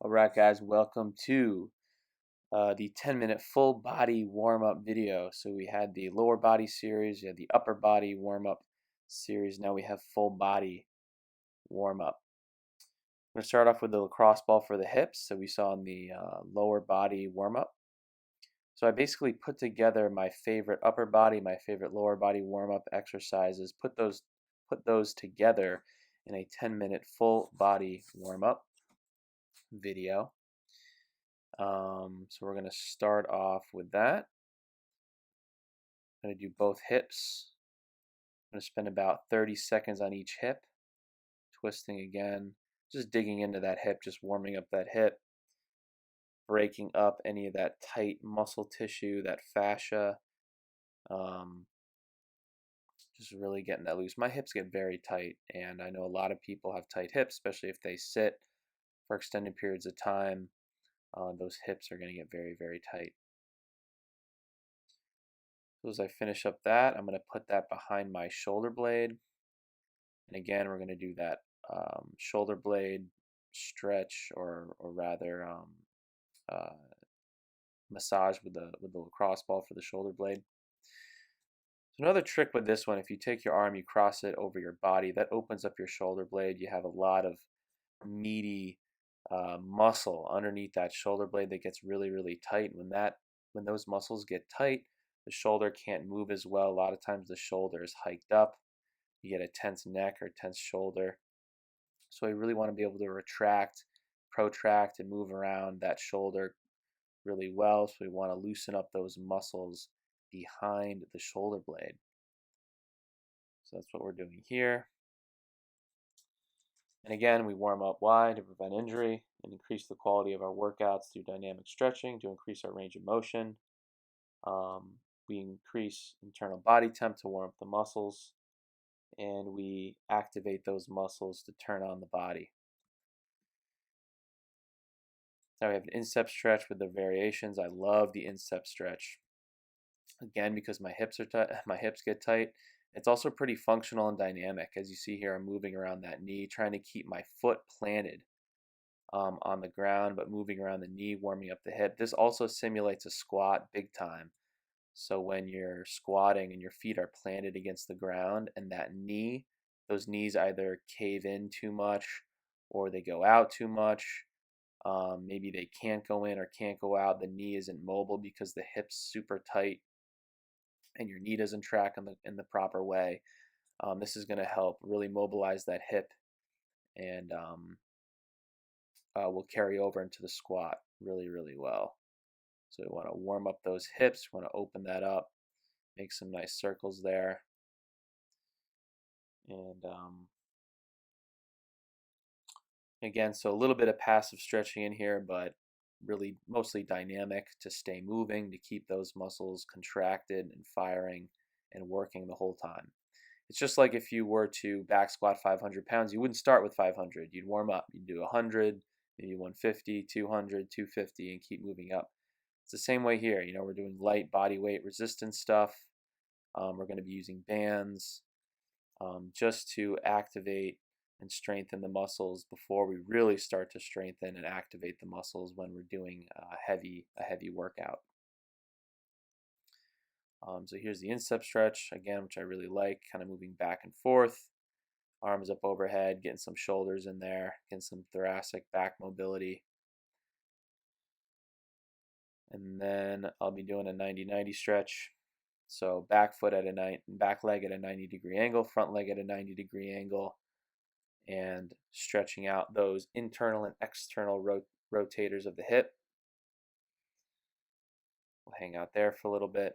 Alright guys, welcome to the 10-minute full body warm-up video. So we had the lower body series, we had the upper body warm-up series, now we have full body warm-up. I'm going to start off with the lacrosse ball for the hips, so we saw in the lower body warm-up. So I basically put together my favorite upper body, my favorite lower body warm-up exercises, put those together in a 10-minute full body warm-up video. So we're going to start off with that. I'm going to do both hips. I'm going to spend about 30 seconds on each hip, twisting again, just digging into that hip, just warming up that hip, breaking up any of that tight muscle tissue, that fascia, just really getting that loose. My hips get very tight, and I know a lot of people have tight hips, especially if they sit for extended periods of time. Those hips are going to get very, very tight. So as I finish up that, I'm going to put that behind my shoulder blade. And again, we're going to do that shoulder blade stretch, or rather massage with the lacrosse ball for the shoulder blade. So another trick with this one, if you take your arm, you cross it over your body, that opens up your shoulder blade. You have a lot of meaty muscle underneath that shoulder blade that gets really, really tight. When those muscles get tight, the shoulder can't move as well. A lot of times the shoulder is hiked up. You get a tense neck or tense shoulder. So you really want to be able to retract, protract, and move around that shoulder really well. So we want to loosen up those muscles behind the shoulder blade. So that's what we're doing here. And again, we warm up wide to prevent injury and increase the quality of our workouts through dynamic stretching to increase our range of motion. We increase internal body temp to warm up the muscles, and we activate those muscles to turn on the body. Now we have an instep stretch with the variations. I love the instep stretch. Again, because my hips get tight. It's also pretty functional and dynamic. As you see here, I'm moving around that knee, trying to keep my foot planted on the ground, but moving around the knee, warming up the hip. This also simulates a squat big time. So when you're squatting and your feet are planted against the ground, and those knees either cave in too much or they go out too much. Maybe they can't go in or can't go out. The knee isn't mobile because the hip's super tight and your knee doesn't track in the proper way. This is going to help really mobilize that hip, and will carry over into the squat really, really well. So we want to warm up those hips. We want to open that up, make some nice circles there. And again, so a little bit of passive stretching in here, but really mostly dynamic to stay moving, to keep those muscles contracted and firing and working the whole time. It's just like if you were to back squat 500 pounds, you wouldn't start with 500. You'd warm up. You'd do 100, maybe 150, 200, 250, and keep moving up. It's the same way here. We're doing light body weight resistance stuff. We're going to be using bands just to activate and strengthen the muscles before we really start to strengthen and activate the muscles when we're doing a heavy workout. So here's the instep stretch again, which I really like, kind of moving back and forth, arms up overhead, getting some shoulders in there, getting some thoracic back mobility. And then I'll be doing a 90-90 stretch. So back leg at a 90-degree angle, front leg at a 90-degree angle, and stretching out those internal and external rotators of the hip. We'll hang out there for a little bit.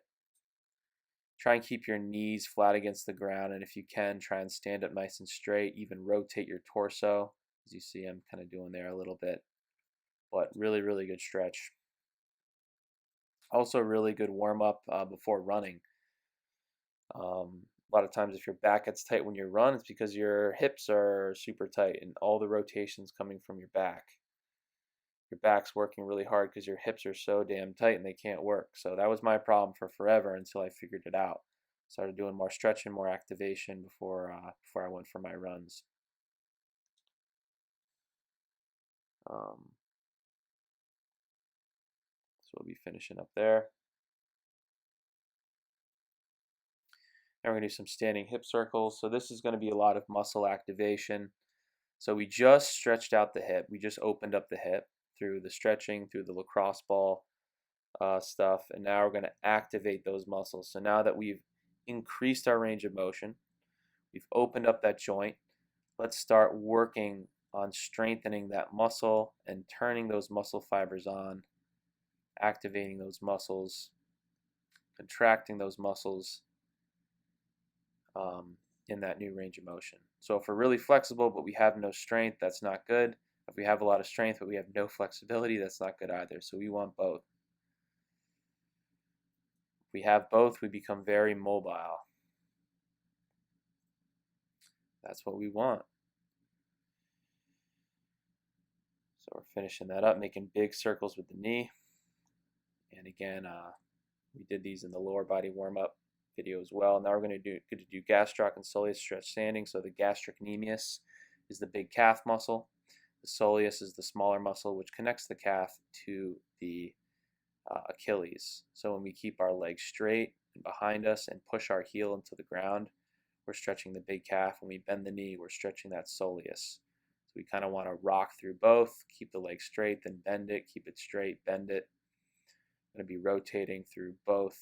Try and keep your knees flat against the ground, and if you can, try and stand up nice and straight. Even rotate your torso. As you see, I'm kind of doing there a little bit. But really, really good stretch. Also really good warm-up before running. A lot of times if your back gets tight when you run, it's because your hips are super tight and all the rotation's coming from your back. Your back's working really hard because your hips are so damn tight and they can't work. So that was my problem for forever until I figured it out. Started doing more stretching, more activation before I went for my runs. we'll be finishing up there. Now we're going to do some standing hip circles. So this is going to be a lot of muscle activation. So we just stretched out the hip. We just opened up the hip through the stretching, through the lacrosse ball stuff. And now we're going to activate those muscles. So now that we've increased our range of motion, we've opened up that joint, let's start working on strengthening that muscle and turning those muscle fibers on, activating those muscles, contracting those muscles in that new range of motion. So if we're really flexible but we have no strength, that's not good. If we have a lot of strength but we have no flexibility, that's not good either. So we want both. If we have both, we become very mobile. That's what we want. So we're finishing that up, making big circles with the knee. And again, we did these in the lower body warm-up video as well. Now we're going to do Gastroc and Soleus stretch standing. So the gastrocnemius is the big calf muscle. The soleus is the smaller muscle which connects the calf to the Achilles. So when we keep our legs straight and behind us and push our heel into the ground, we're stretching the big calf. When we bend the knee, we're stretching that soleus. So we kind of want to rock through both, keep the leg straight, then bend it, keep it straight, bend it. I'm going to be rotating through both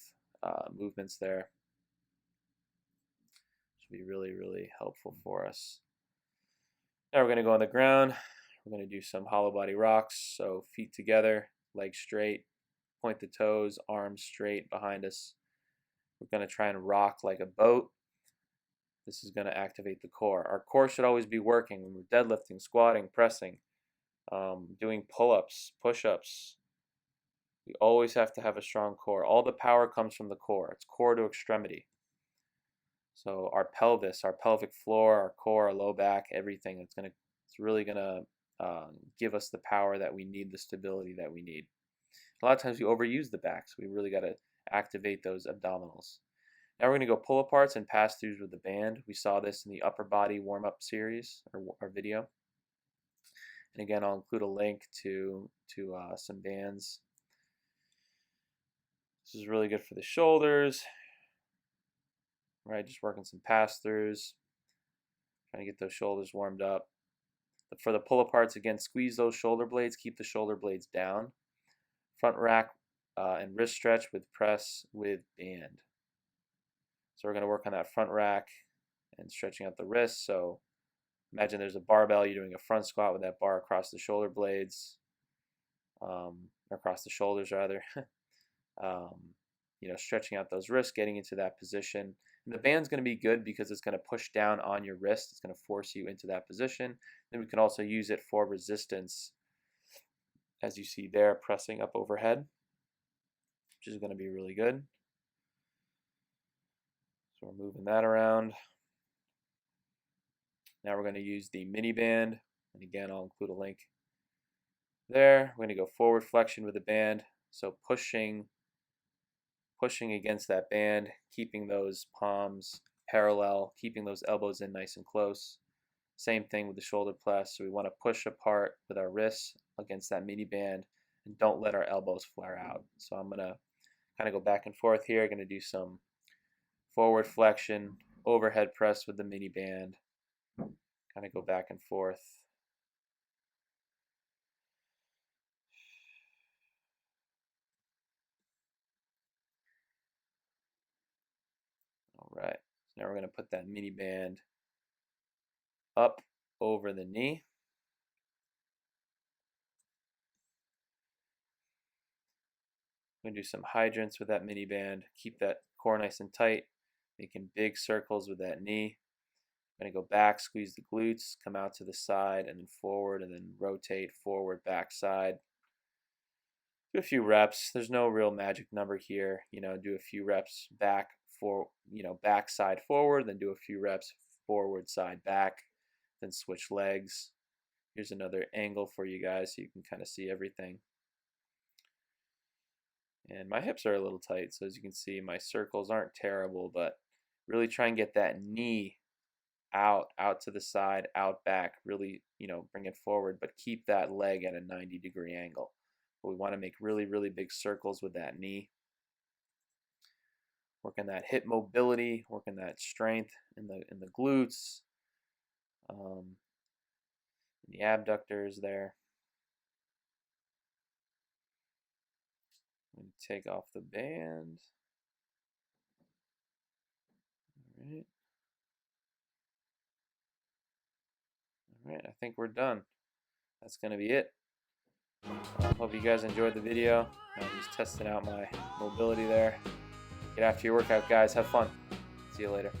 movements there. Should be really, really helpful for us. Now we're going to go on the ground. We're going to do some hollow body rocks. So feet together, legs straight, point the toes, arms straight behind us. We're going to try and rock like a boat. This is going to activate the core. Our core should always be working when we're deadlifting, squatting, pressing, doing pull-ups, push-ups. We always have to have a strong core. All the power comes from the core. It's core to extremity. So our pelvis, our pelvic floor, our core, our low back, everything, it's really gonna give us the power that we need, the stability that we need. A lot of times we overuse the back, so we really got to activate those abdominals. Now we're going to go pull aparts and pass throughs with the band. We saw this in the upper body warm-up series or video. And again, I'll include a link to some bands. This is really good for the shoulders. Right, just working some pass throughs, trying to get those shoulders warmed up. But for the pull aparts, again, squeeze those shoulder blades, keep the shoulder blades down. Front rack and wrist stretch with press with band. So we're going to work on that front rack and stretching out the wrists. So imagine there's a barbell, you're doing a front squat with that bar across the shoulder blades, across the shoulders rather. Stretching out those wrists, getting into that position. And the band's going to be good because it's going to push down on your wrist. It's going to force you into that position. Then we can also use it for resistance, as you see there, pressing up overhead, which is going to be really good. So we're moving that around. Now we're going to use the mini band. And again, I'll include a link there. We're going to go forward flexion with the band. So pushing against that band, keeping those palms parallel, keeping those elbows in nice and close. Same thing with the shoulder press. So we want to push apart with our wrists against that mini band and don't let our elbows flare out. So I'm going to kind of go back and forth here. I'm going to do some forward flexion, overhead press with the mini band, kind of go back and forth. All right, so now we're going to put that mini band up over the knee. I'm going to do some hydrants with that mini band, keep that core nice and tight, making big circles with that knee. I'm going to go back, squeeze the glutes, come out to the side, and then forward, and then rotate forward, back, side. Do a few reps. There's no real magic number here. Do a few reps back, back, side, forward, then do a few reps forward, side, back, then switch legs. Here's another angle for you guys so you can kind of see everything. And my hips are a little tight, so as you can see, my circles aren't terrible, but really try and get that knee out to the side, out back, really, bring it forward, but keep that leg at a 90-degree angle. but we want to make really, really big circles with that knee. Working that hip mobility, working that strength in the glutes, in the abductors there. I'm going to take off the band. All right. All right, I think we're done. That's going to be it. Hope you guys enjoyed the video. I'm just testing out my mobility there. Get after your workout, guys. Have fun. See you later.